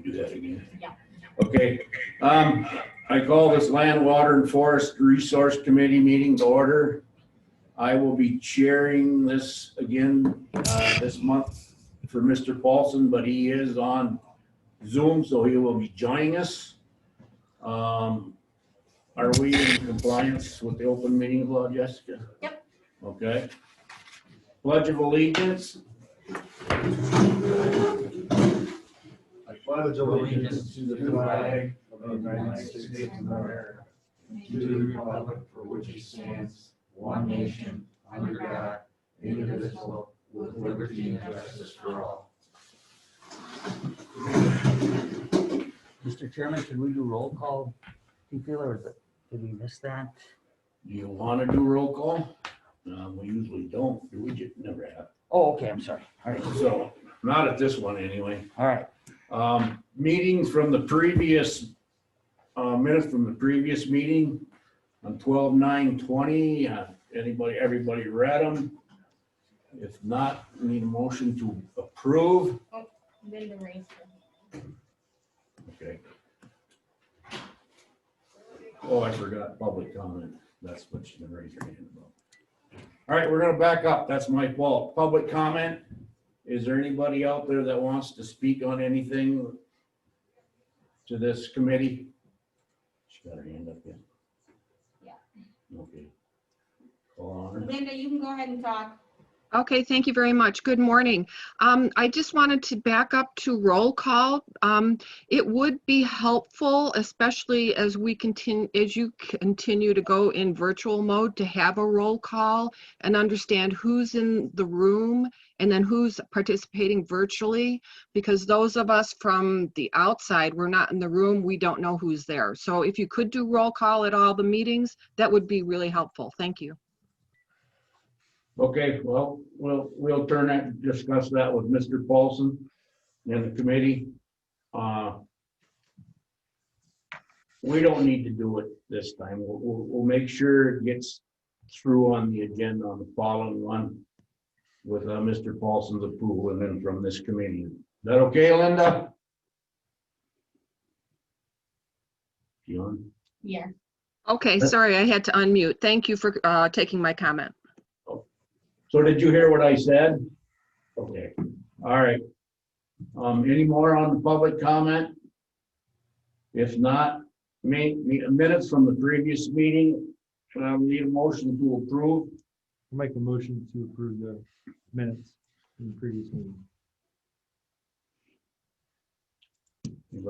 you do that again? Yeah. Okay. I call this Land, Water, and Forest Resource Committee meeting to order. I will be chairing this again this month for Mr. Paulson, but he is on Zoom, so he will be joining us. Are we in compliance with the open meeting law, Jessica? Yep. Okay. Pledge of Allegiance. I pledge allegiance to the flag of the United States of America, to the republic for which it stands, one nation, under God, indivisible, with liberty and justice for all. Mr. Chairman, should we do roll call? Do you feel, or is it, did we miss that? Do you want to do roll call? We usually don't. We just never have. Oh, okay, I'm sorry. All right. So not at this one anyway. All right. Meetings from the previous, minutes from the previous meeting on 12/9/20. Everybody read them? If not, we need a motion to approve. Oh, Linda raised her. Okay. Oh, I forgot public comment. That's what she's gonna raise her hand about. All right, we're gonna back up. That's my fault. Public comment. Is there anybody out there that wants to speak on anything to this committee? She got her hand up yet? Yeah. Okay. Call on her. Linda, you can go ahead and talk. Okay, thank you very much. Good morning. I just wanted to back up to roll call. It would be helpful, especially as you continue to go in virtual mode, to have a roll call and understand who's in the room and then who's participating virtually, because those of us from the outside, we're not in the room, we don't know who's there. So if you could do roll call at all the meetings, that would be really helpful. Thank you. Okay, well, we'll turn that, discuss that with Mr. Paulson and the committee. We don't need to do it this time. We'll make sure it gets through on the agenda on the following one with Mr. Paulson's approval and then from this committee. Is that okay, Linda? John? Yeah. Okay, sorry, I had to unmute. Thank you for taking my comment. So did you hear what I said? Okay, all right. Any more on the public comment? If not, minutes from the previous meeting, need a motion to approve. I'll make a motion to approve the minutes from the previous meeting.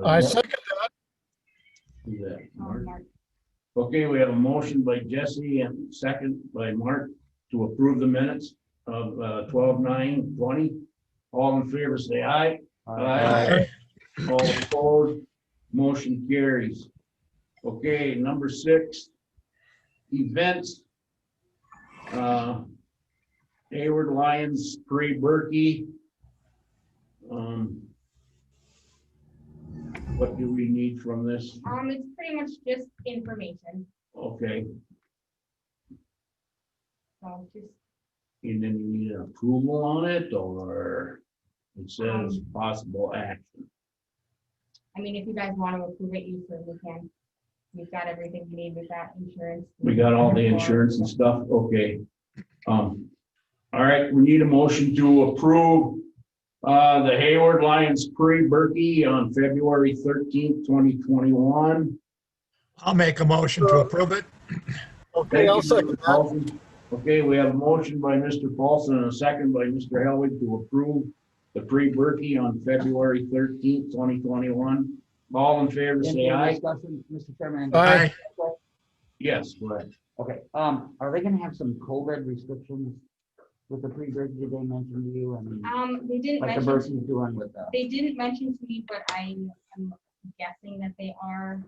I second that. Mark. Okay, we have a motion by Jesse and second by Mark to approve the minutes of 12/9/20. All in favor, say aye. Aye. All opposed, motion carries. Okay, number 6, events. Hayward Lions pre-Berkey. What do we need from this? It's pretty much just information. Okay, So just, and then you need an approval on it, or it says possible action. I mean, if you guys want to approve it, you certainly can. We've got everything we need with that insurance. We got all the insurance and stuff, okay. All right, we need a motion to approve the Hayward Lions pre-Berkey on February 13th, 2021. I'll make a motion to approve it. Okay, I'll second that. Okay, we have a motion by Mr. Paulson and a second by Mr. Helwig to approve the pre-Berkey on February 13th, 2021. All in favor, say aye. Discussion, Mr. Chairman. Aye. Yes, go ahead. Okay, are they gonna have some COVID restrictions with the pre-birth? Did they mention to you? I mean, They didn't like the mention, Berkey's doing with the. they didn't mention to me, but I'm guessing that they are.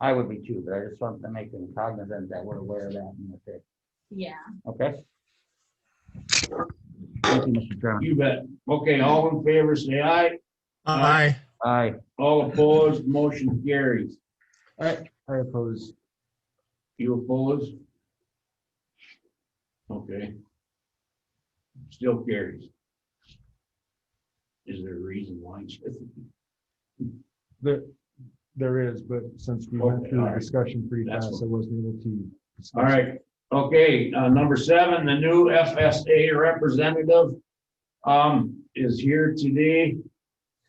I would be too, but I just want to make them cognizant that we're aware of that and that's it. Yeah. Okay? Thank you, Mr. Chairman. You bet. Okay, all in favor, say aye. Aye. Aye. All opposed, motion carries. I oppose. You oppose? Okay. Still carries. Is there a reason why? There is, but since we went through the discussion pretty That's fast, what- I wasn't able to. discuss All right, okay, number 7, the new FSA representative, is here today.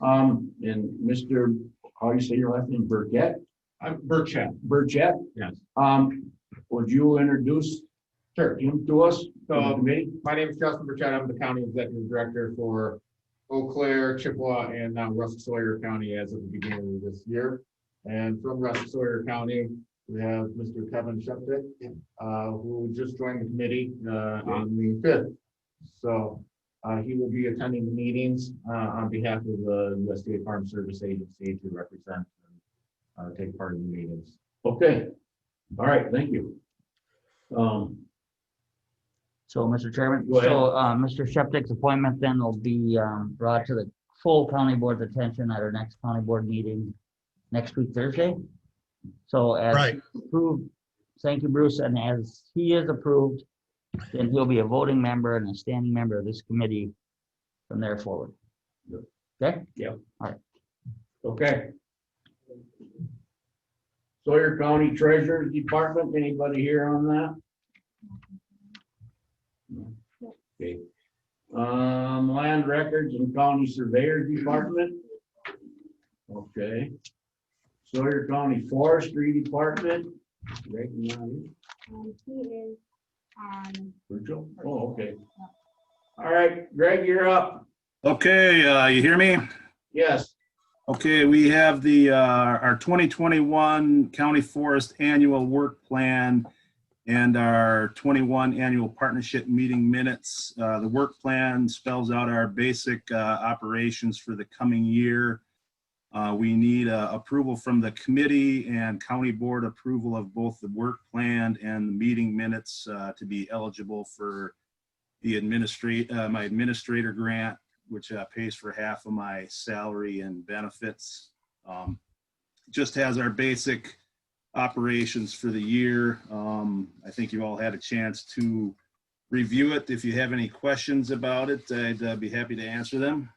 And Mr., how do you say your last name, Burkett? I'm Burchett. Burchett? Yes. Would you introduce him to us? So, Committee? my name is Justin Burchett. I'm the County Executive Director for Eau Claire, Chippewa, and now Russell Sawyer County as of the beginning of this year. And from Russell Sawyer County, we have Mr. Kevin Sheptick, who just joined the committee on the 5th. So he will be attending the meetings on behalf of the USDA Farm Service Agency to represent and take part in the meetings. Okay, all right, thank you. So, Mr. Chairman, Go ahead. so, Mr. Sheptick's appointment then will be, brought to the full county board's attention at our next county board meeting next week, Thursday. So as Right. approved, thank you, Bruce, and as he is approved, then he'll be a voting member and a standing member of this committee from there forward. Okay? Okay. Sawyer County Treasurer's Department, anybody here on that? Okay. Land Records and County Surveyor Department. Okay. Sawyer County Forestry Department. Greg, you not here? He is on. Virtual? Oh, okay. All right, Greg, you're up. Okay, you hear me? Yes. Okay, we have the, our 2021 County Forest Annual Work Plan and our 21 Annual Partnership Meeting Minutes. The work plan spells out our basic operations for the coming year. We need approval from the committee and county board approval of both the work plan and the meeting minutes to be eligible for the my administrator grant, which pays for half of my salary and benefits. Just has our basic operations for the year. I think you all had a chance to review it. If you have any questions about it, I'd be happy to answer them.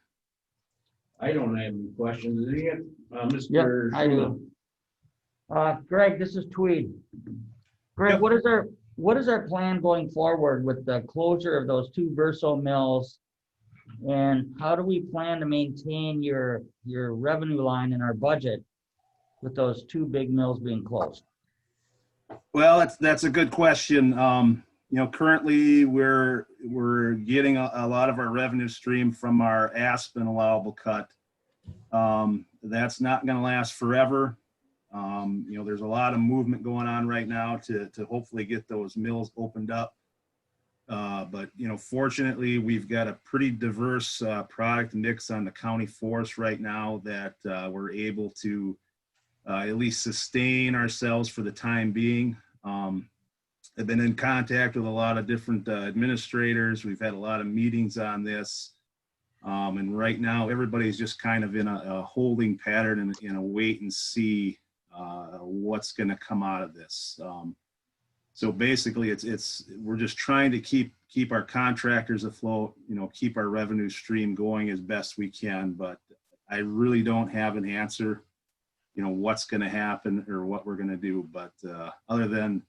I don't have any questions. Is he, Mr. Yep, I do. Greg, this is Tweed. Greg, Yep. what is our plan going forward with the closure of those 2 Verso mills? And how do we plan to maintain your revenue line in our budget with those 2 big mills being closed? Well, that's a good question. You know, currently we're getting a lot of our revenue stream from our aspen allowable cut. That's not going to last forever. You know, there's a lot of movement going on right now to hopefully get those mills opened up. But, you know, fortunately, we've got a pretty diverse product mix on the county forest right now that we're able to at least sustain ourselves for the time being. I've been in contact with a lot of different administrators. We've had a lot of meetings on this. And right now, everybody's just kind of in a holding pattern and in a wait and see what's going to come out of this. So basically, we're just trying to keep our contractors afloat, you know, keep our revenue stream going as best we can. But I really don't have an answer, you know, what's going to happen or what we're going to do. But other than,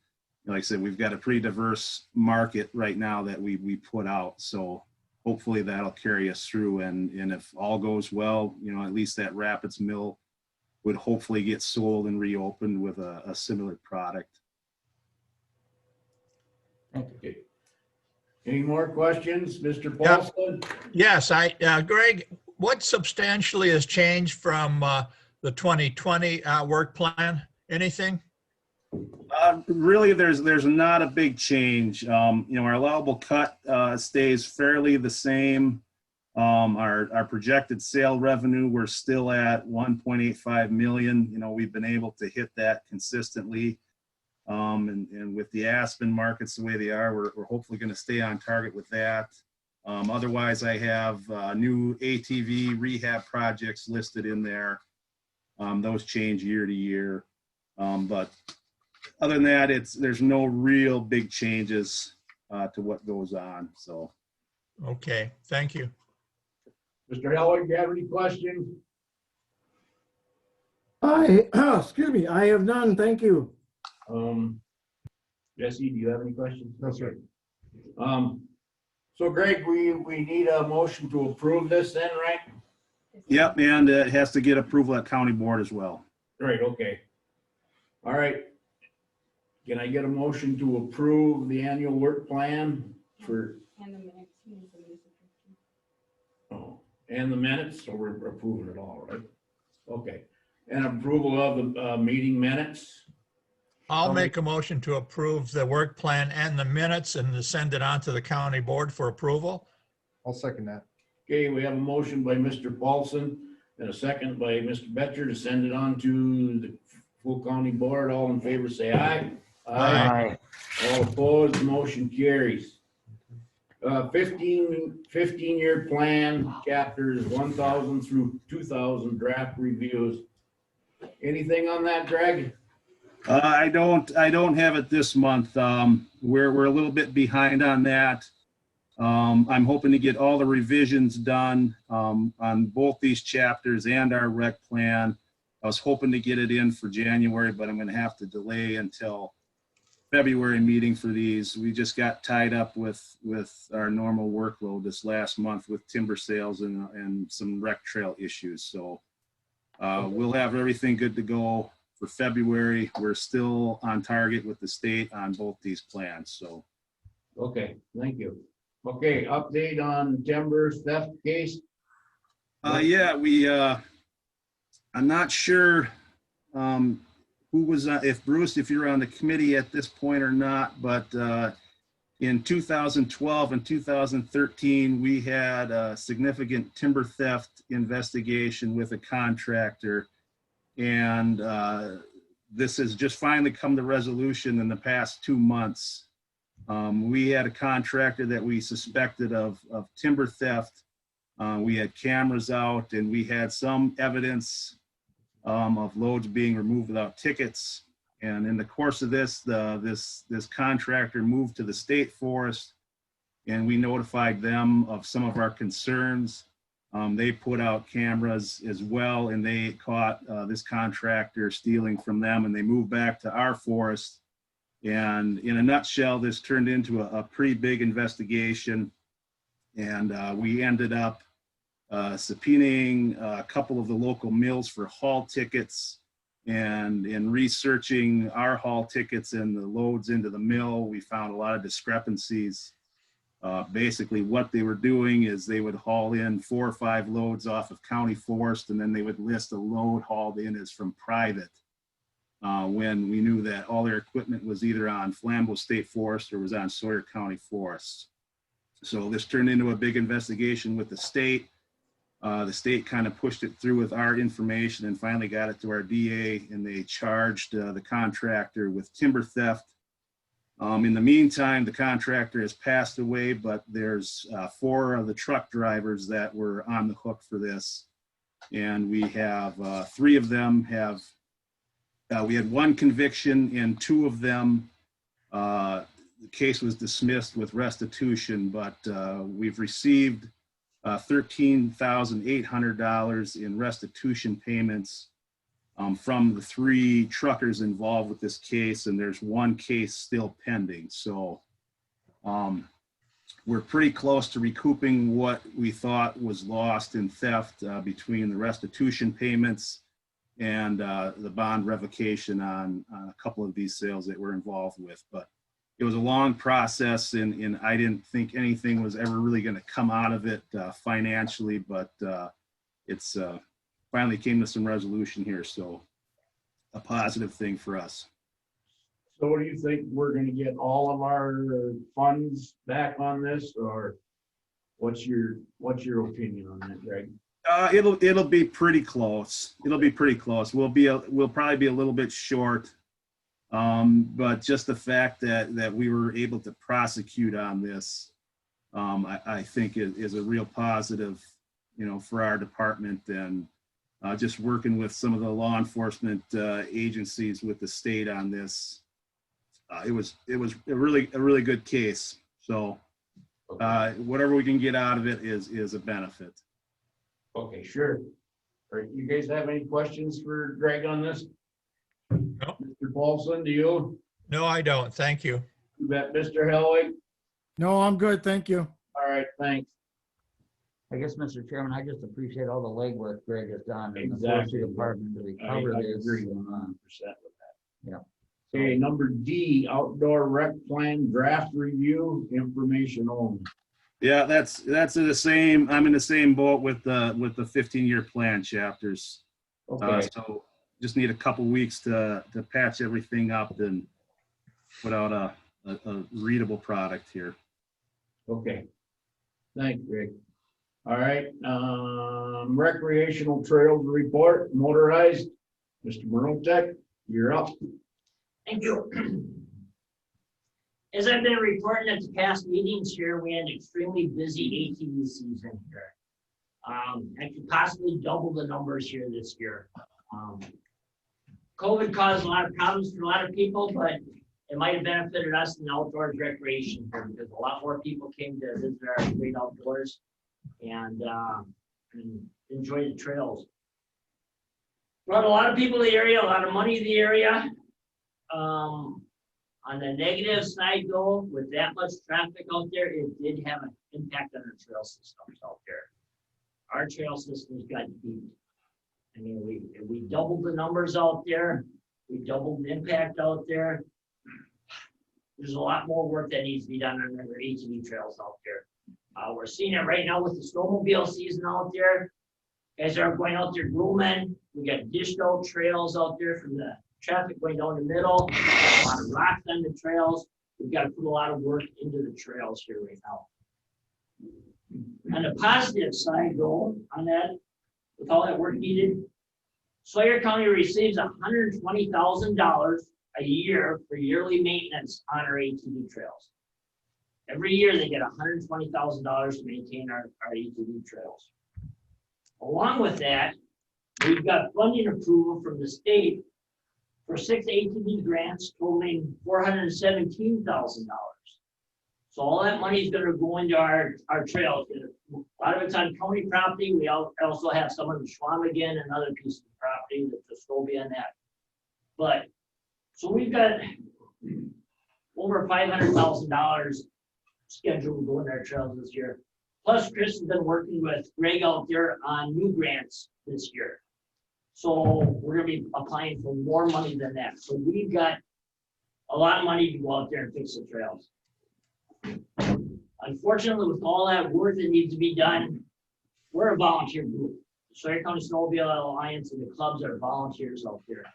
like I said, we've got a pretty diverse market right now that we put out. So hopefully that'll carry us through. And if all goes well, you know, at least that Rapids mill would hopefully get sold and reopened with a similar product. Okay. Any more questions, Mr. Paulson? Yes, Greg, what substantially has changed from the 2020 work plan? Anything? Really, there's not a big change. You know, our allowable cut stays fairly the same. Our projected sale revenue, we're still at 1.85 million. You know, we've been able to hit that consistently. And with the aspen markets the way they are, we're hopefully going to stay on target with that. Otherwise, I have new ATV rehab projects listed in there. Those change year to year. But other than that, there's no real big changes to what goes on. So. Okay, thank you. Mr. Heller, do you have any questions? Excuse me, I have none, thank you. Jesse, do you have any questions? No, sir. So Greg, we need a motion to approve this then, right? Yep, and it has to get approval at county board as well. Right, okay. All right. Can I get a motion to approve the annual work plan for, And the minutes. You need the minutes approved. oh, and the minutes, so we're approving it all, right? Okay, and approval of the meeting minutes? I'll make a motion to approve the work plan and the minutes and to send it on to the county board for approval. I'll second that. Okay, we have a motion by Mr. Paulson and a second by Mr. Betcher to send it on to the full county board. All in favor, say aye. Aye. All opposed, motion carries. 15-year plan, chapters 1,000 through 2,000 draft reviews. Anything on that, Greg? I don't have it this month. We're a little bit behind on that. I'm hoping to get all the revisions done on both these chapters and our rec plan. I was hoping to get it in for January, but I'm going to have to delay until February meeting for these. We just got tied up with our normal workload this last month with timber sales and some rec trail issues. So we'll have everything good to go for February. We're still on target with the state on both these plans. So. Okay, thank you. Okay, update on timber theft case? Yeah, I'm not sure who was, if Bruce, if you're on the committee at this point or not, but in 2012 and 2013, we had a significant timber theft investigation with a contractor. And this has just finally come to resolution in the past 2 months. We had a contractor that we suspected of timber theft. We had cameras out and we had some evidence of loads being removed without tickets. And in the course of this, this contractor moved to the state forest and we notified them of some of our concerns. They put out cameras as well and they caught this contractor stealing from them and they moved back to our forest. And in a nutshell, this turned into a pretty big investigation. And we ended up subpoenaing a couple of the local mills for haul tickets. And in researching our haul tickets and the loads into the mill, we found a lot of discrepancies. Basically what they were doing is they would haul in 4 or 5 loads off of county forest, and then they would list a load hauled in as from private. When we knew that all their equipment was either on Flambeau State Forest or was on Sawyer County Forests. So this turned into a big investigation with the state. The state kind of pushed it through with our information and finally got it to our DA, and they charged the contractor with timber theft. In the meantime, the contractor has passed away, but there's 4 of the truck drivers that were on the hook for this. And we have 3 of them have, we had 1 conviction and 2 of them, the case was dismissed with restitution, but we've received $13,800 in restitution payments from the 3 truckers involved with this case, and there's 1 case still pending. So we're pretty close to recouping what we thought was lost in theft between the restitution payments and the bond revocation on a couple of these sales that we're involved with. But it was a long process, and I didn't think anything was ever really going to come out of it financially, but it's finally came to some resolution here, so a positive thing for us. So what do you think? We're gonna get all of our funds back on this, or what's your opinion on that, Greg? It'll be pretty close. It'll be pretty close. We'll probably be a little bit short, but just the fact that we were able to prosecute on this, I think is a real positive, for our department, and just working with some of the law enforcement agencies with the state on this. It was a really good case. So whatever we can get out of it is a benefit. Okay, sure. All right, you guys have any questions for Greg on this? No. Mr. Paulson, do you? No, I don't. Thank you. You bet, Mr. Helwig? No, I'm good, thank you. All right, thanks. I guess, Mr. Chairman, I just appreciate all the legwork Greg has done in the Exactly. forestry department to I recover this. agree 100% with that. Yeah. Okay, number D, outdoor rec plan draft review, information only. Yeah, that's the same. I'm in the same boat with the 15-year plan chapters. Okay, So just need a couple weeks to patch everything up and put out a readable product here. okay. Thanks, Greg. All right, recreational trails report, motorized. Mr. Morotech, you're up. Thank you. As I've been reporting at the past meetings here, we had an extremely busy ATV season here. Actually possibly double the numbers here this year. COVID caused a lot of problems for a lot of people, but it might have benefited us in outdoors recreation here because a lot more people came to visit our great outdoors and enjoy the trails. Brought a lot of people to the area, a lot of money to the area. On the negative side though, with that much traffic out there, it did have an impact on our trail systems out there. Our trail systems got beat. I mean, we doubled the numbers out there. We doubled the impact out there. There's a lot more work that needs to be done on our ATV trails out there. We're seeing it right now with the snowmobile season out there. Guys are going out there grooming. We got dished out trails out there from the traffic going down the middle. A lot of rocks on the trails. We've got to put a lot of work into the trails here right now. On the positive side though, on that, with all that work needed, Sawyer County receives $120,000 a year for yearly maintenance on our ATV trails. Every year they get $120,000 to maintain our ATV trails. Along with that, we've got funding approval from the state for 6 ATV grants totaling $417,000. So all that money is going to go into our trails. A lot of it's on county property. We also have some of the Schwamigan and other pieces of property that just go beyond that. But so we've got over $500,000 scheduled to go in our trails this year. Plus, Chris has been working with Greg out there on new grants this year. So we're going to be applying for more money than that. So we've got a lot of money to go out there and fix the trails. Unfortunately, with all that work that needs to be done, we're a volunteer group. The Sawyer County Snowmobile Alliance and the clubs are volunteers out there.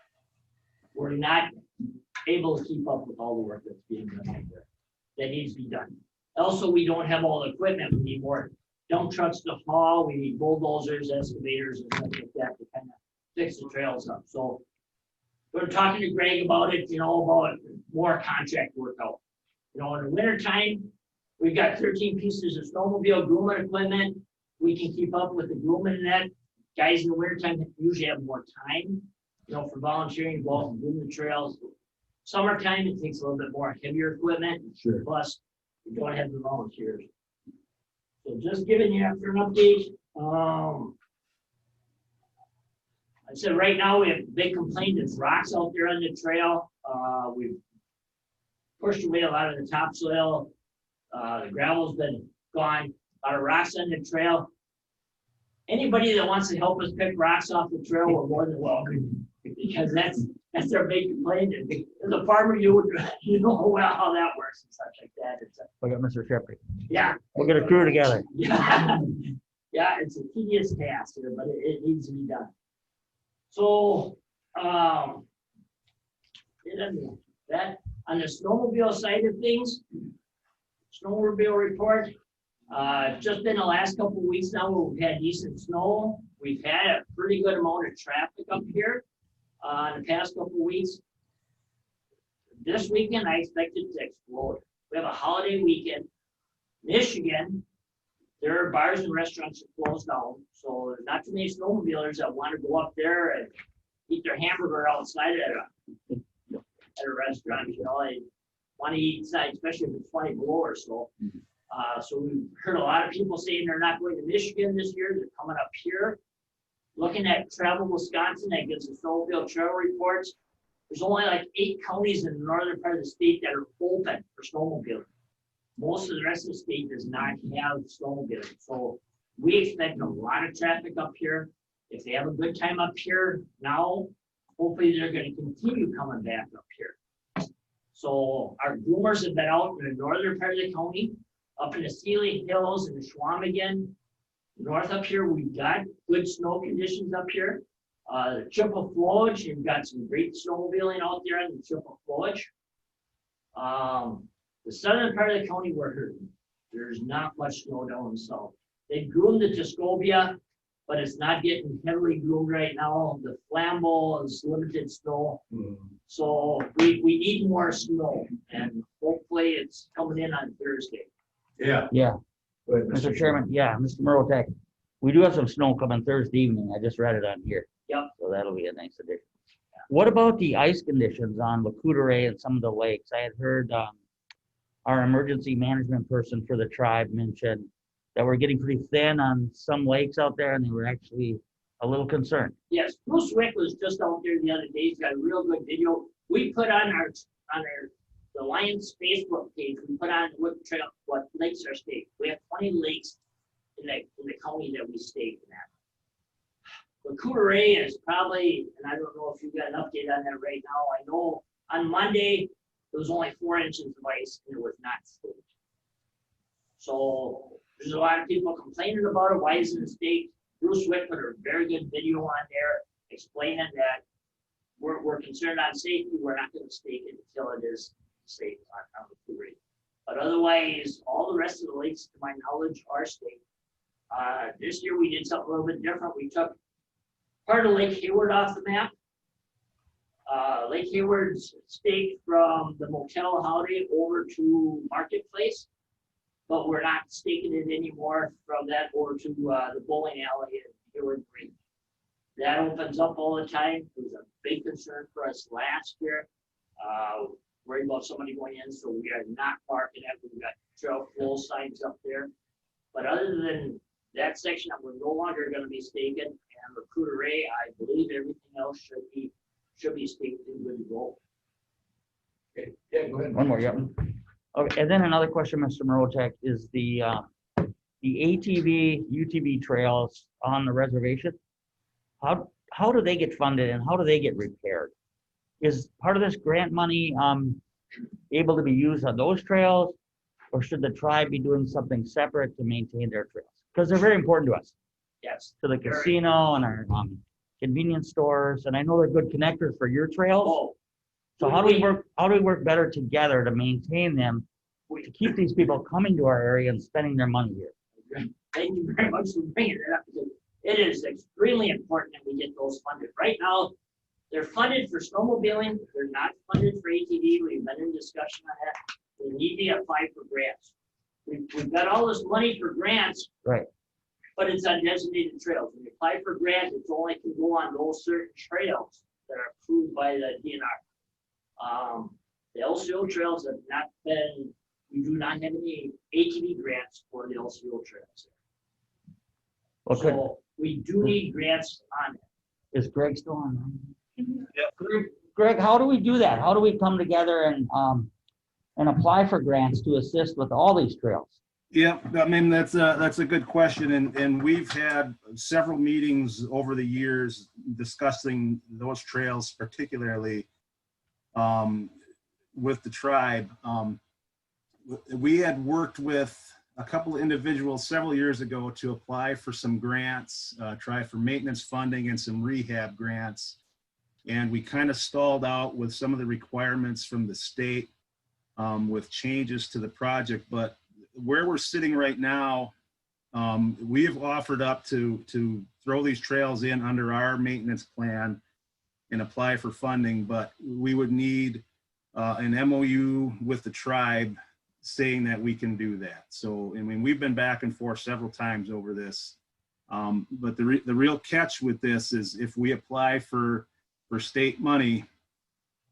We're not able to keep up with all the work that's being done out there that needs to be done. Also, we don't have all the equipment. We need more dump trucks to haul. We need bulldozers, excavators, and stuff like that to kind of fix the trails up. So we're talking to Greg about it, about more contract work out. In the wintertime, we've got 13 pieces of snowmobile grooming equipment. We can keep up with the grooming and that. Guys in the wintertime usually have more time, for volunteering to go out and groom the trails. Summertime, it takes a little bit more heavier equipment. Sure. Plus, we don't have the volunteers. So just giving you after an update. I said right now we have a big complaint. There's rocks out there on the trail. We've pushed away a lot of the topsoil. The gravel's been gone. A lot of rocks on the trail. Anybody that wants to help us pick rocks off the trail, we're more than welcome. Because that's their big complaint. As a farmer, you know well how that works and such like that. Look at Mr. Shepherd. Yeah. We'll get a crew together. Yeah, yeah, it's a tedious task here, but it needs to be done. So, that on the snowmobile side of things, snowmobile report. Just been the last couple of weeks now where we've had decent snow. We've had a pretty good amount of traffic up here in the past couple of weeks. This weekend, I expect it to explode. We have a holiday weekend. Michigan, their bars and restaurants are closed down, so there's not too many snowmobilers that want to go up there and eat their hamburger outside at a restaurant. They want to eat inside, especially if it's 20 below or so. So we've heard a lot of people saying they're not going to Michigan this year, they're coming up here. Looking at Travel Wisconsin, that gives the snowmobile trail reports. There's only like 8 counties in the northern part of the state that are open for snowmobiling. Most of the rest of the state does not have snowmobiling. So we expect a lot of traffic up here. If they have a good time up here now, hopefully they're going to continue coming back up here. So our groomers have been out in the northern part of the county, up in the Sealy Hills and the Schwamigan. North up here, we've got good snow conditions up here. The triple flowage, you've got some great snowmobiling out there on the triple flowage. The southern part of the county, we're hurting. There's not much snow down south. They groomed the Tuscobia, but it's not getting heavily groomed right now. The Flambeau is limited snow. So we need more snow, and hopefully it's coming in on Thursday. Yeah. Yeah, Go ahead, Mr. Chairman, yeah, Mr. Morotech, we do have some snow coming Thursday evening. I just read it on here. Yep. So that'll be a nice addition. What about the ice conditions on Lacoudere and some of the lakes? I had heard our emergency management person for the tribe mentioned that we're getting pretty thin on some lakes out there, and they were actually a little concerned. Yes, Bruce Wick was just out there the other day. He's got a real good video. We put on the Lions Facebook page. We put on what lakes are staked. We have 20 lakes in the county that we stake in that. The Lacoudere is probably, and I don't know if you've got an update on that right now. I know on Monday there was only 4 inches of ice and it was not staked. So there's a lot of people complaining about it. Why isn't it staked? Bruce Wick put a very good video on there explaining that we're concerned on safety. We're not going to stake it until it is safe on the Lacoudere. But otherwise, all the rest of the lakes, to my knowledge, are staked. This year we did something a little bit different. We took part of Lake Hayward off the map. Lake Hayward's staked from the Motel Holiday over to Marketplace, but we're not staking it anymore from that over to the bowling alley at Hayward Green. That opens up all the time. It was a big concern for us last year. Worried about somebody going in, so we are not parking it. We've got trail full signs up there. But other than that section that we're no longer going to be staking, and the Lacoudere, I believe everything else should be staked and good to go. Okay. Yeah, go ahead. One more, yeah. Okay, and then another question, Mr. Morotech, is the ATV, UTV trails on the reservation. How do they get funded and how do they get repaired? Is part of this grant money able to be used on those trails, or should the tribe be doing something separate to maintain their trails? Because they're very important to us, Yes. to the casino and our convenience stores, and I know they're good connectors for your trails. Oh, So how do we work? How do we work better together to maintain them, to keep these people coming to our area and spending their money here? thank you very much for bringing it up, because it is extremely important that we get those funded. Right now, they're funded for snowmobiling. They're not funded for ATV. We've been in discussion on that. We need to apply for grants. We've got all this money for grants, Right. but it's on designated trails. When you apply for grants, it only can go on those certain trails that are approved by the DNR. The LCO trails have not been, we do not have any ATV grants for the LCO trails. Well, could, So we do need grants on it. is Greg still on? Greg, how do we do that? How do we come together and apply for grants to assist with all these trails? Yeah, I mean, that's a good question. And we've had several meetings over the years discussing those trails, particularly with the tribe. We had worked with a couple of individuals several years ago to apply for some grants, try for maintenance funding and some rehab grants. And we kind of stalled out with some of the requirements from the state with changes to the project. But where we're sitting right now, we have offered up to throw these trails in under our maintenance plan and apply for funding, but we would need an MOU with the tribe saying that we can do that. So, I mean, we've been back and forth several times over this. But the real catch with this is if we apply for state money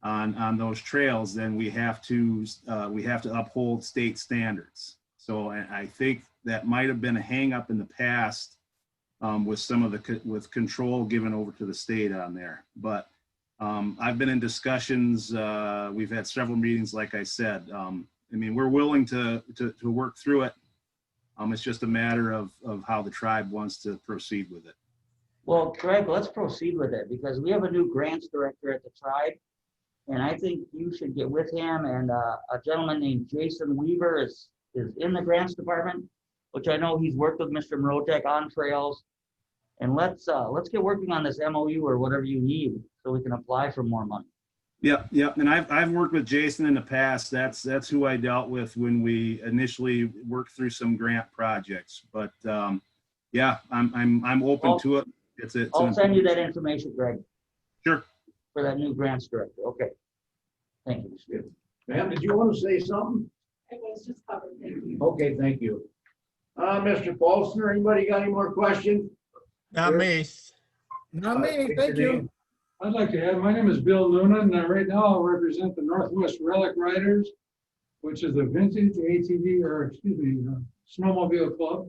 on those trails, then we have to uphold state standards. So I think that might have been a hang up in the past with some of with control given over to the state on there. But I've been in discussions. We've had several meetings, like I said. I mean, we're willing to work through it. It's just a matter of how the tribe wants to proceed with it. Well, Greg, let's proceed with it because we have a new grants director at the tribe. And I think you should get with him, and a gentleman named Jason Weaver is in the grants department, which I know he's worked with Mr. Mrotek on trails. And let's get working on this MOU or whatever you need so we can apply for more money. Yeah. And I've worked with Jason in the past. That's who I dealt with when we initially worked through some grant projects. But yeah, I'm open to it. I'll send you that information, Greg. Sure. For that new grants director. Okay. Thank you. Ma'am, did you want to say something? It was just covered, thank you. Okay, thank you. Mr. Paulson, anybody got any more questions? Not me. Not me, State thank your you. name. I'd like to add, my name is Bill Noonan, and right now I'll represent the Northwest Relic Riders, which is a vintage ATV, or excuse me, snowmobile club.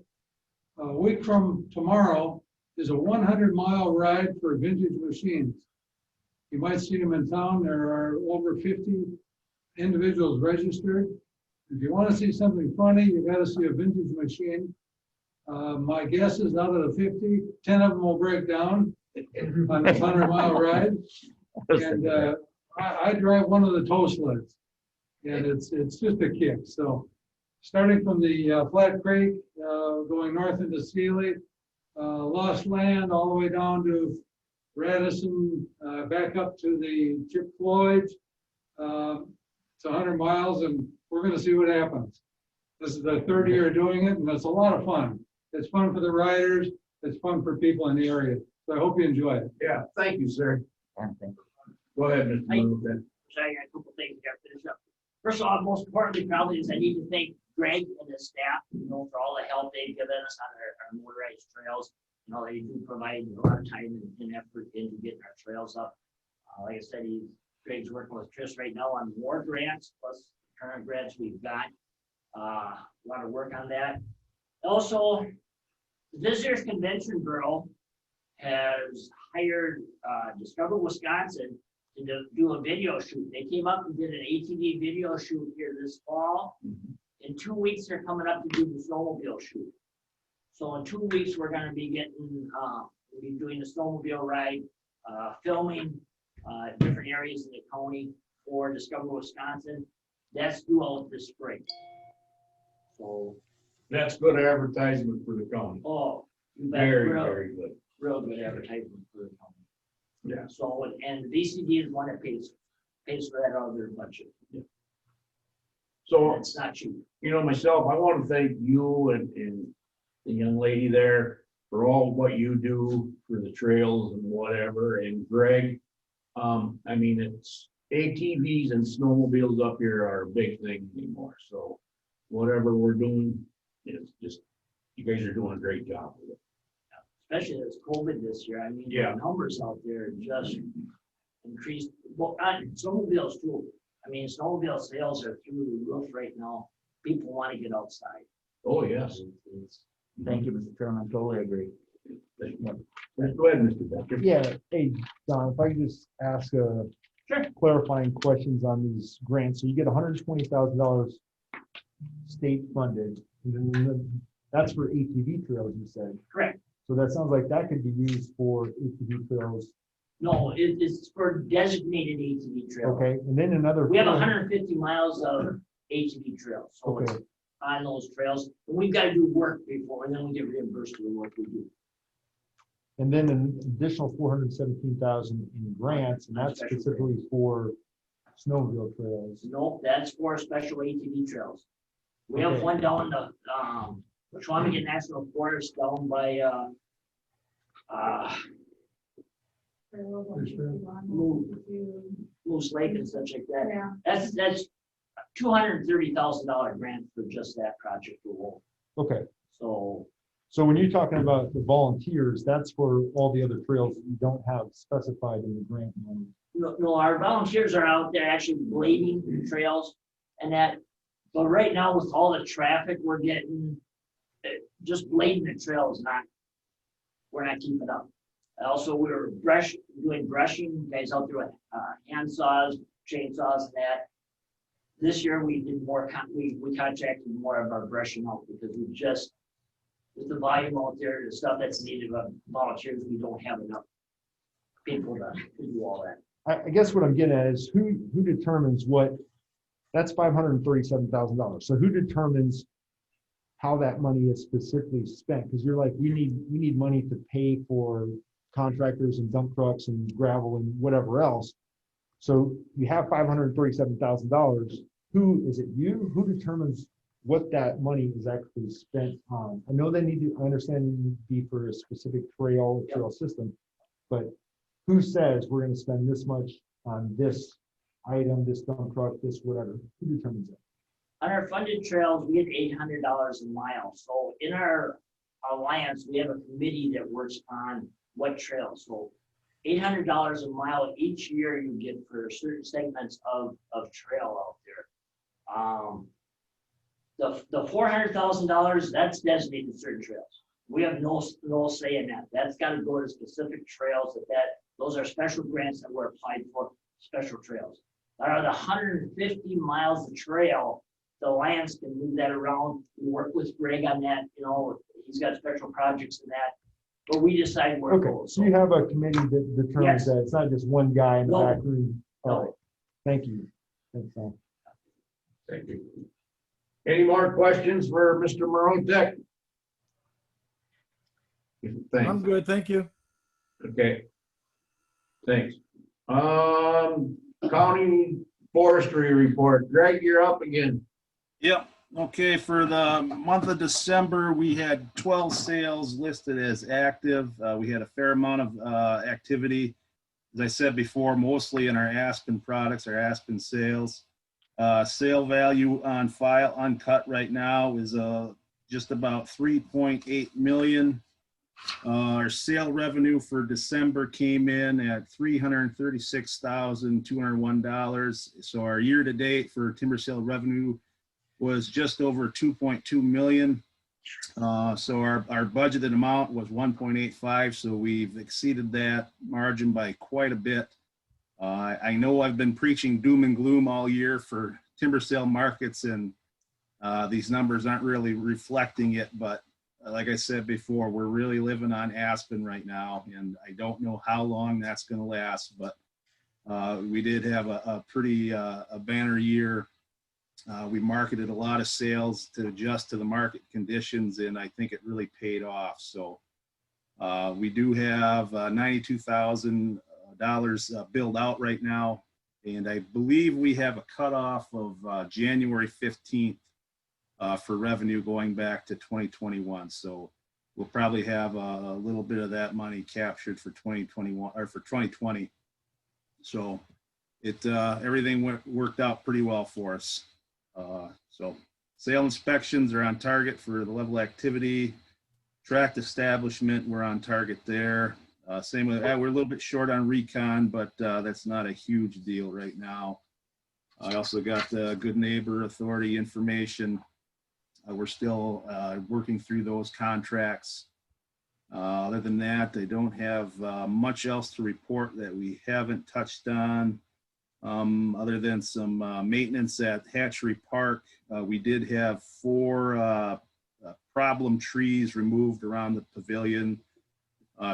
A week from tomorrow is a 100-mile ride for vintage machines. You might see them in town. There are over 50 individuals registered. If you want to see something funny, you got to see a vintage machine. My guess is out of the 50, 10 of them will break down on this 100-mile ride. And I drive one of the tow sleds, and it's just a kick. So starting from the Flat Creek, going north into Sealy, Lost Land, all the way down to Radisson, back up to the Chip Floyd's. It's 100 miles, and we're going to see what happens. This is the third year doing it, and it's a lot of fun. It's fun for the riders. It's fun for people in the area. So I hope you enjoy it. Yeah, thank you, sir. And thank you. Go ahead, Mr. Mrotek. So I got a couple things to finish up. First of all, most importantly, probably is I need to thank Greg and his staff, for all the help they've given us on our motorized trails. They do provide a lot of time and effort into getting our trails up. Like I said, Greg's working with Chris right now on more grants, plus current grants we've got. A lot of work on that. Also, the Visitors Convention Bureau has hired Discover Wisconsin to do a video shoot. They came up and did an ATV video shoot here this fall. In 2 weeks, they're coming up to do the snowmobile shoot. So in 2 weeks, we're going to be doing the snowmobile ride, filming different areas in the county for Discover Wisconsin. That's due out this spring. So That's good advertisement for the county. oh, you bet. Very, real, very good. real good advertisement for the county. Yeah. So and VCD is one that pays for that out of their budget. So, It's not cheap. myself, I want to thank you and the young lady there for all what you do for the trails and whatever. And Greg, it's ATVs and snowmobiles up here are a big thing anymore. So whatever we're doing is just, you guys are doing a great job with it. Especially as COVID this year. Yeah. The numbers out there just increased. Well, snowmobiles too. Snowmobile sales are through the roof right now. People want to get outside. Oh, yes. Thank you, Mr. Chairman. I totally agree. Thank you. Go ahead, Mr. Becker. Yeah, hey, Don, if I could just ask clarifying questions on these grants. So you get $120,000 state funded, and then that's for ATV trails, you said. Correct. So that sounds like that could be used for ATV trails. No, it's for designated ATV trails. Okay, and then another. We have 150 miles of ATV trails. So Okay. it's on those trails. And we've got to do work before, and then we get reimbursed for the work we do. And then an additional $417,000 in grants, and that's Special specifically for snowmobile trails. No, that's for special ATV trails. We have Okay. one down the Schwamigan National Forest down by Moose Lake and such like that. Yeah. That's $230,000 grant for just that project alone. Okay, So so when you're talking about the volunteers, that's for all the other trails that you don't have specified in the grant money. no, our volunteers are out there actually blading the trails, and that So right now with all the traffic we're getting, just blading the trail is not, we're not keeping up. Also, we were doing brushing, guys out there with hand saws, chainsaws and that. This year we did more, we contracted more of our brushing out because we just, with the volume out there, the stuff that's needed of volunteers, we don't have enough people to do all that. I guess what I'm getting at is who determines what, that's $537,000. So who determines how that money is specifically spent? Because you're like, we need money to pay for contractors and dump trucks and gravel and whatever else. So you have $537,000. Who is it? You who determines what that money is actually spent on? I know they need to. I understand it need to be for a specific trail system, but who says we're going to spend this much on this item, this dump truck, this whatever? Who determines that? On our funded trails, we get $800 a mile. So in our alliance, we have a committee that works on what trails. So $800 a mile each year you get for certain segments of trail out there. The $400,000, that's designated certain trails. We have no say in that. That's got to go to specific trails those are special grants that were applied for special trails. Out of the 150 miles of trail, the Alliance can move that around. We work with Greg on that. You know, he's got special projects in that, but we decide where it goes. So you have a committee that determines that. It's not just one guy in the back room. All right. Thank you. Thanks, Tom. Thank you. Any more questions for Mr. Marontek? Thanks. I'm good, thank you. Okay. Thanks. County Forestry Report. Greg, you're up again. Yep. Okay, for the month of December, we had 12 sales listed as active. We had a fair amount of activity. As I said before, mostly in our Aspen products, our Aspen sales. Sale value on file uncut right now is just about 3.8 million. Our sale revenue for December came in at $336,201. So our year to date for timber sale revenue was just over 2.2 million. So our budgeted amount was 1.85. So we've exceeded that margin by quite a bit. I know I've been preaching doom and gloom all year for timber sale markets, and these numbers aren't really reflecting it. But like I said before, we're really living on Aspen right now, and I don't know how long that's going to last. But we did have a pretty a banner year. We marketed a lot of sales to adjust to the market conditions, and I think it really paid off. So we do have $92,000 billed out right now, and I believe we have a cutoff of January 15th for revenue going back to 2021. So we'll probably have a little bit of that money captured for 2021 or for 2020. So everything worked out pretty well for us. So sale inspections are on target for the level of activity. Tract establishment, we're on target there. Same with we're a little bit short on recon, but that's not a huge deal right now. I also got the Good Neighbor Authority information. We're still working through those contracts. Other than that, I don't have much else to report that we haven't touched on. Other than some maintenance at Hatchery Park. We did have 4 problem trees removed around the pavilion.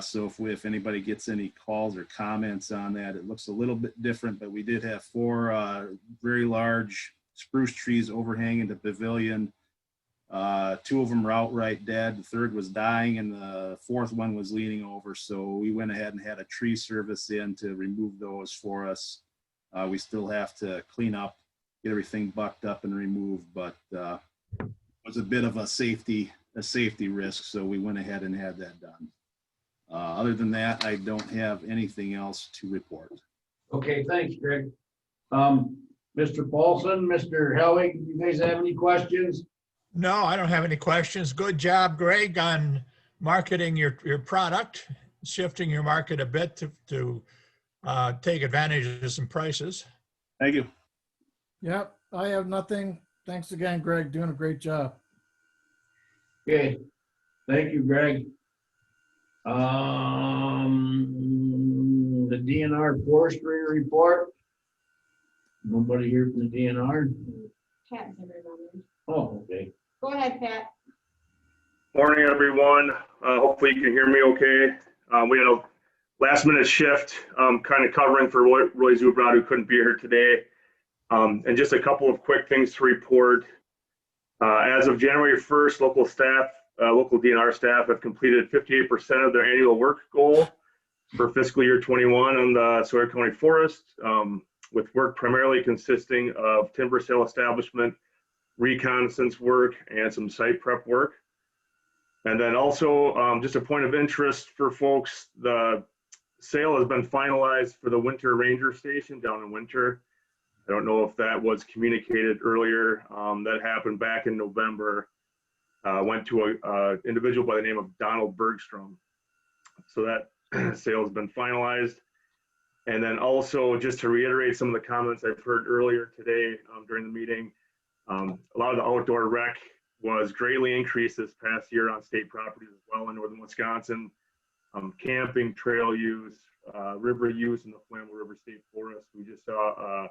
So if anybody gets any calls or comments on that, it looks a little bit different, but we did have 4 very large spruce trees overhanging the pavilion. 2 of them were outright dead. The 3rd was dying, and the 4th one was leaning over. So we went ahead and had a tree service in to remove those for us. We still have to clean up, get everything bucked up and removed, but it was a bit of a safety risk. So we went ahead and had that done. Other than that, I don't have anything else to report. Okay, thanks, Greg. Mr. Paulson, Mr. Helwig, do you guys have any questions? No, I don't have any questions. Good job, Greg, on marketing your product, shifting your market a bit to take advantage of some prices. Thank you. Yep, I have nothing. Thanks again, Greg. Doing a great job. Okay, thank you, Greg. The DNR Forestry Report. Nobody here from the DNR? Pat's everyone. Oh, okay. Go ahead, Pat. Morning, everyone. Hopefully you can hear me okay. We had a last minute shift, kind of covering for Roy Zubrod, who couldn't be here today. And just a couple of quick things to report. As of January 1st, local DNR staff have completed 58% of their annual work goal for fiscal year 21 on the Sawyer County Forest, with work primarily consisting of timber sale establishment, reconnaissance work, and some site prep work. And then also, just a point of interest for folks, the sale has been finalized for the Winter Ranger Station down in Winter. I don't know if that was communicated earlier. That happened back in November. Went to an individual by the name of Donald Bergstrom. So that sale has been finalized. And then also, just to reiterate some of the comments I've heard earlier today during the meeting, a lot of the outdoor rec was greatly increased this past year on state properties as well in northern Wisconsin. Camping, trail use, river use in the Flammable River State Forest. We just saw a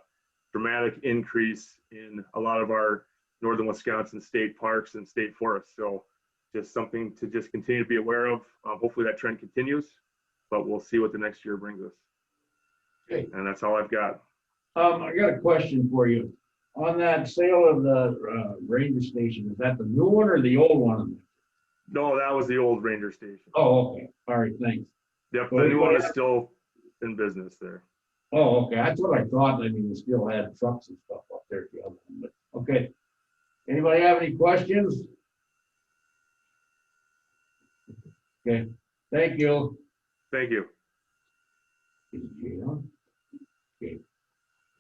dramatic increase in a lot of our northern Wisconsin state parks and state forests. So just something to just continue to be aware of. Hopefully that trend continues, but we'll see what the next year brings us. Okay. And that's all I've got. I got a question for you. On that sale of the ranger station, is that the new one or the old one? No, that was the old ranger station. Oh, okay. All right, thanks. Yep, the new one is still in business there. Oh, okay. That's what I thought. I mean, you still had trucks and stuff up there. But okay. Anybody have any questions? Okay. Thank you. Thank you. Okay.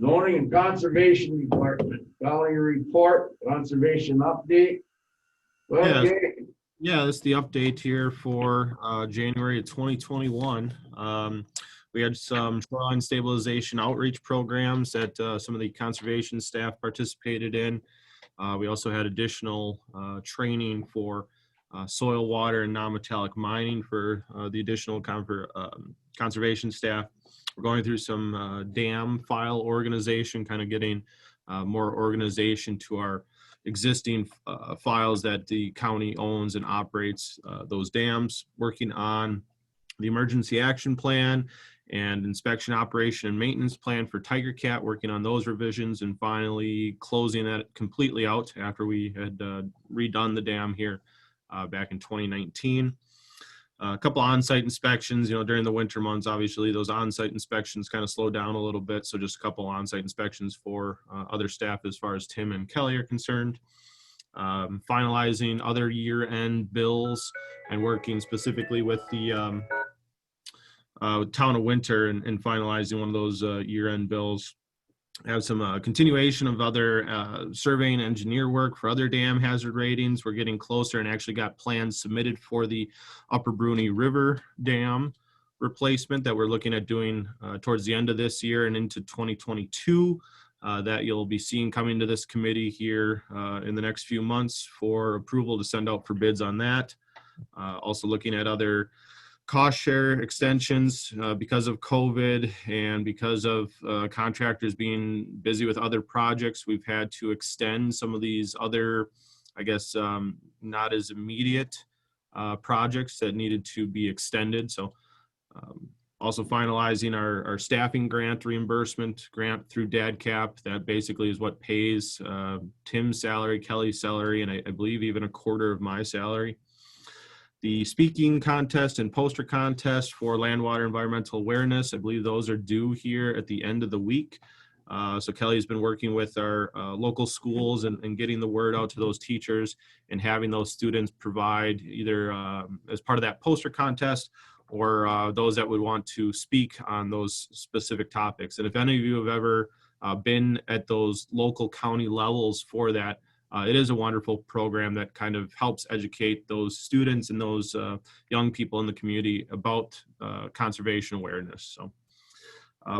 Zoning and Conservation Department, County Report, Conservation Update. Well, Yeah. okay. Yeah, that's the update here for January of 2021. We had some shoreline stabilization outreach programs that some of the conservation staff participated in. We also had additional training for soil, water, and non-metallic mining for the additional conservation staff. We're going through some dam file organization, kind of getting more organization to our existing files that the county owns and operates those dams, working on the emergency action plan and inspection, operation, and maintenance plan for Tiger Cat, working on those revisions, and finally closing that completely out after we had redone the dam here back in 2019. A couple on-site inspections, during the winter months, obviously those on-site inspections kind of slowed down a little bit. So just a couple on-site inspections for other staff as far as Tim and Kelly are concerned. Finalizing other year-end bills and working specifically with the town of Winter and finalizing one of those year-end bills. Have some continuation of other surveying engineer work for other dam hazard ratings. We're getting closer and actually got plans submitted for the Upper Bruni River Dam replacement that we're looking at doing towards the end of this year and into 2022. That you'll be seeing coming to this committee here in the next few months for approval to send out for bids on that. Also looking at other cost share extensions because of COVID and because of contractors being busy with other projects. We've had to extend some of these other, I guess, not as immediate projects that needed to be extended. So also finalizing our staffing grant reimbursement grant through DADCAP. That basically is what pays Tim's salary, Kelly's salary, and I believe even a quarter of my salary. The speaking contest and poster contest for land, water, environmental awareness, I believe those are due here at the end of the week. So Kelly's been working with our local schools and getting the word out to those teachers and having those students provide either as part of that poster contest or those that would want to speak on those specific topics. And if any of you have ever been at those local county levels for that, it is a wonderful program that kind of helps educate those students and those young people in the community about conservation awareness. So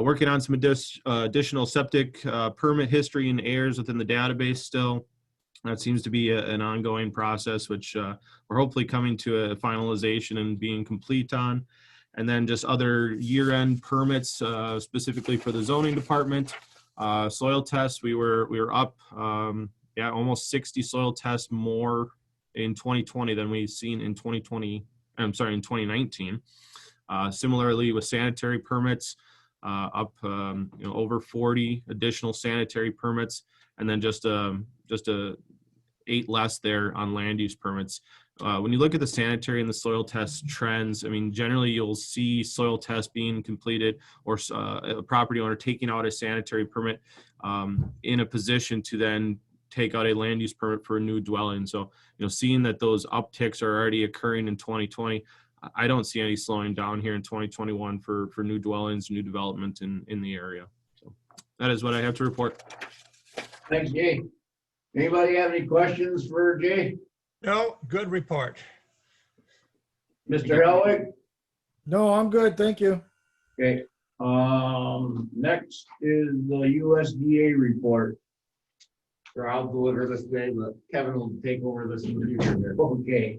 working on some additional septic permit history and errors within the database still. That seems to be an ongoing process, which we're hopefully coming to a finalization and being complete on. And then just other year-end permits, specifically for the zoning department. Soil tests, we were up, almost 60 soil tests more in 2020 than we've seen in 2019. Similarly with sanitary permits, up over 40 additional sanitary permits, and then just 8 less there on land use permits. When you look at the sanitary and the soil test trends, I mean, generally you'll see soil tests being completed or a property owner taking out a sanitary permit in a position to then take out a land use permit for a new dwelling. So, seeing that those upticks are already occurring in 2020, I don't see any slowing down here in 2021 for new dwellings, new development in the area. So that is what I have to report. Thanks, Jay. Anybody have any questions for Jay? No, good report. Mr. Elwick? No, I'm good, thank you. Okay, next is the USDA report. Sure, I'll deliver this today, but Kevin will take over this in the future here. Okay.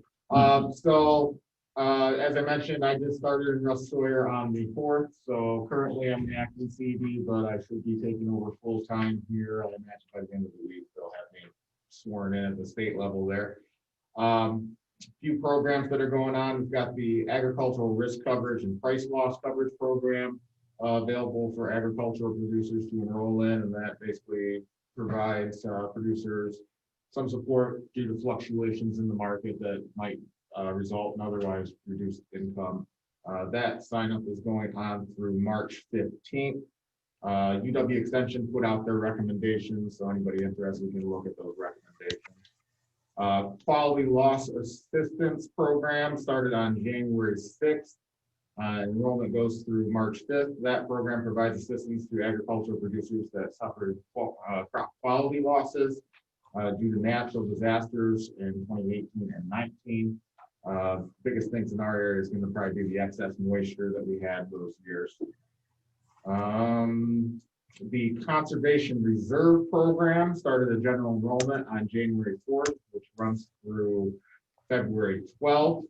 As I mentioned, I just started in Russ Sawyer on the 4th, so currently I'm the acting CD, but I should be taking over full time here. I imagine by the end of the week, they'll have me sworn in at the state level there. A few programs that are going on. We've got the agricultural risk coverage and price loss coverage program available for agricultural producers to enroll in, and that basically provides producers some support due to fluctuations in the market that might result in otherwise reduced income. That sign up is going on through March 15th. UW Extension put out their recommendations, so anybody interested can look at those recommendations. Quality loss assistance program started on January 6th. Enrollment goes through March 5th. That program provides assistance to agricultural producers that suffered crop quality losses due to natural disasters in 2018 and 19. Biggest things in our area is going to probably be the excess moisture that we had those years. The Conservation Reserve Program started a general enrollment on January 4th, which runs through February 12th.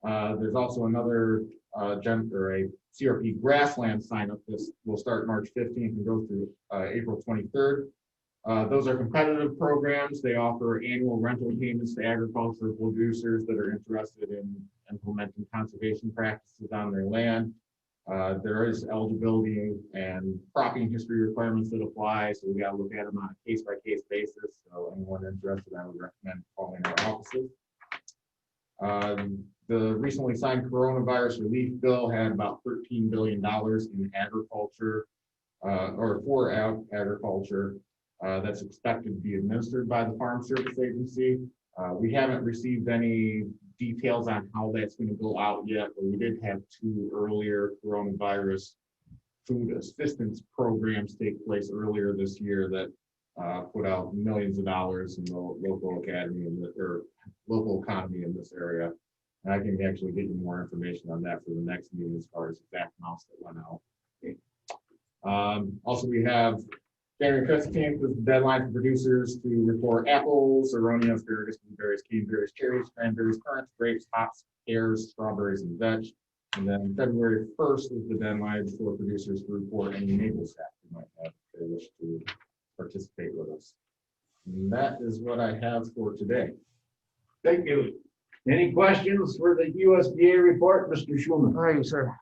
There's also another a CRP grassland sign up. This will start March 15th and go through April 23rd. Those are competitive programs. They offer annual rental payments to agricultural producers that are interested in implementing conservation practices on their land. There is eligibility and cropping history requirements that apply, so we got to look at them on a case-by-case basis. So anyone interested, I would recommend calling our offices. The recently signed coronavirus relief bill had about $13 billion in agriculture or for agriculture. That's expected to be administered by the Farm Service Agency. We haven't received any details on how that's going to go out yet, but we did have 2 earlier coronavirus food assistance programs take place earlier this year that put out millions of dollars in the local economy in this area. And I can actually get you more information on that for the next meeting as far as exact amounts that went out. Okay. Also, we have January 15th is the deadline for producers to report apples, aronia, asparagus, blueberries, cane berries, cherries, cranberries, currants, grapes, hops, pears, strawberries, and veg. And then February 1st is the deadline for producers to report any maple sap they might have if they wish to participate with us. And that is what I have for today. Thank you. Any questions for the USDA report, Mr. Schulman? All right, sir.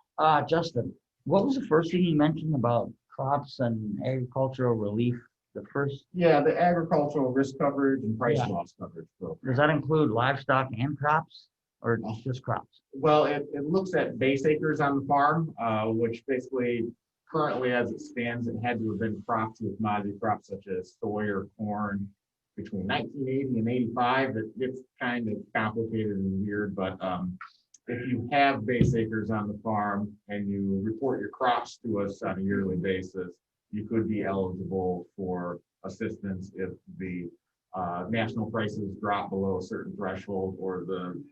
Justin, what was the first thing you mentioned about crops and agricultural relief? The first? Yeah, the agricultural risk coverage and price loss coverage program. Does that include livestock and crops, or just crops? Well, it looks at base acres on the farm, which basically currently as it stands, it had to have been crops with commodity crops such as soy or corn between 1980 and 85. It gets kind of complicated and weird, but if you have base acres on the farm and you report your crops to us on a yearly basis, you could be eligible for assistance if the national prices drop below a certain threshold or the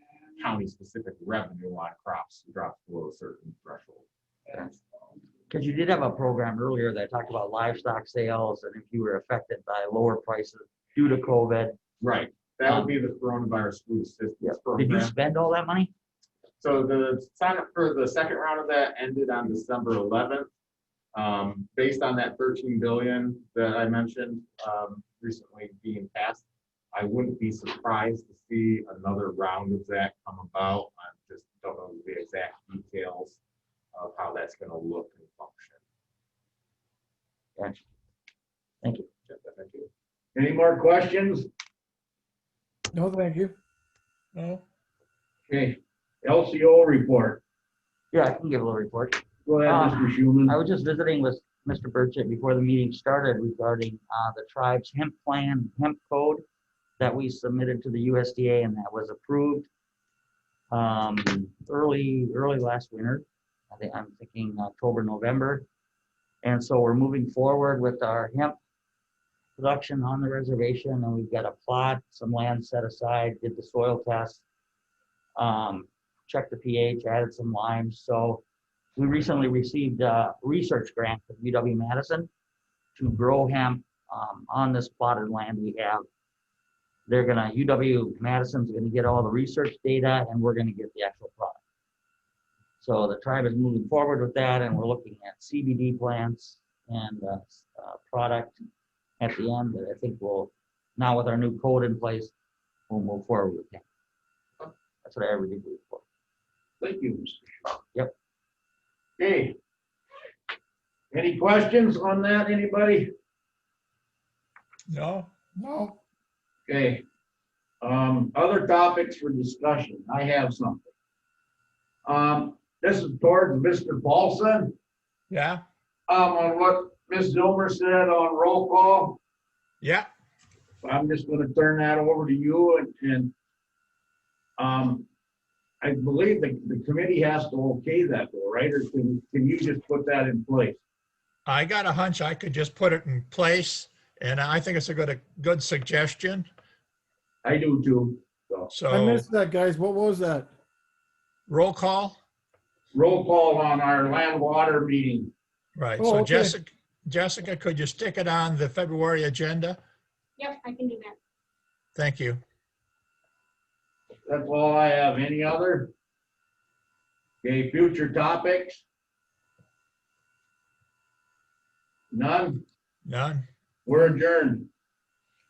county-specific revenue on crops drops below a certain threshold. Because you did have a program earlier that talked about livestock sales, and if you were affected by lower prices due to COVID, Right, that would be the coronavirus food assistance Did you program. spend all that money? So the sign up for the second round of that ended on December 11th. Based on that 13 billion that I mentioned recently being passed, I wouldn't be surprised to see another round of that come about. I just don't know the exact details of how that's going to look and function. Gotcha. Thank you. Thank you. Any more questions? No, thank you. No? Okay, LCO report. Yeah, I can give a little report. Go ahead, Mr. Schuman. I was just visiting with Mr. Burchett before the meeting started regarding the tribe's hemp plan, hemp code that we submitted to the USDA and that was approved early last winter. I'm thinking October, November. And so we're moving forward with our hemp production on the reservation, and we've got a plot, some land set aside, did the soil test, checked the pH, added some limes. So we recently received a research grant from UW-Madison to grow hemp on this plotted land we have. They're gonna, UW-Madison's gonna get all the research data and we're gonna get the actual product. So the tribe is moving forward with that and we're looking at CBD plants and product at the end that I think will, now with our new code in place, we'll move forward with that. That's what I ever did before. Thank you, Mr. Schuman. Yep. Okay. Any questions on that, anybody? No? No. Okay. Other topics for discussion. I have something. This is towards Mr. Paulson. Yeah? On what Ms. Zilmer said on roll call. Yeah? I'm just gonna turn that over to you and I believe the committee has to okay that though, right? Or can you just put that in place? I got a hunch I could just put it in place, and I think it's a good suggestion. I do too. I So missed that, guys. What was that? roll call, Roll call on our land water meeting. right? Oh, So okay. Jessica, could you stick it on the February agenda? Yep, I can do that. Thank you. That's all I have. Any other? Okay, future topics? None? None. We're adjourned.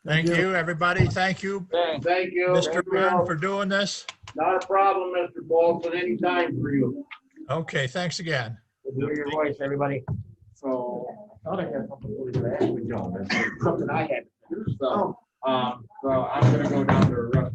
Thank you, everybody. Thank you, Thank you. Mr. Thank you Ron, all. for doing this. Not a problem, Mr. Bolton, anytime for you. Okay, thanks again. Do your voice, everybody. So, I thought I had something for you, but I actually don't. That's something I had to do. So I'm gonna go down to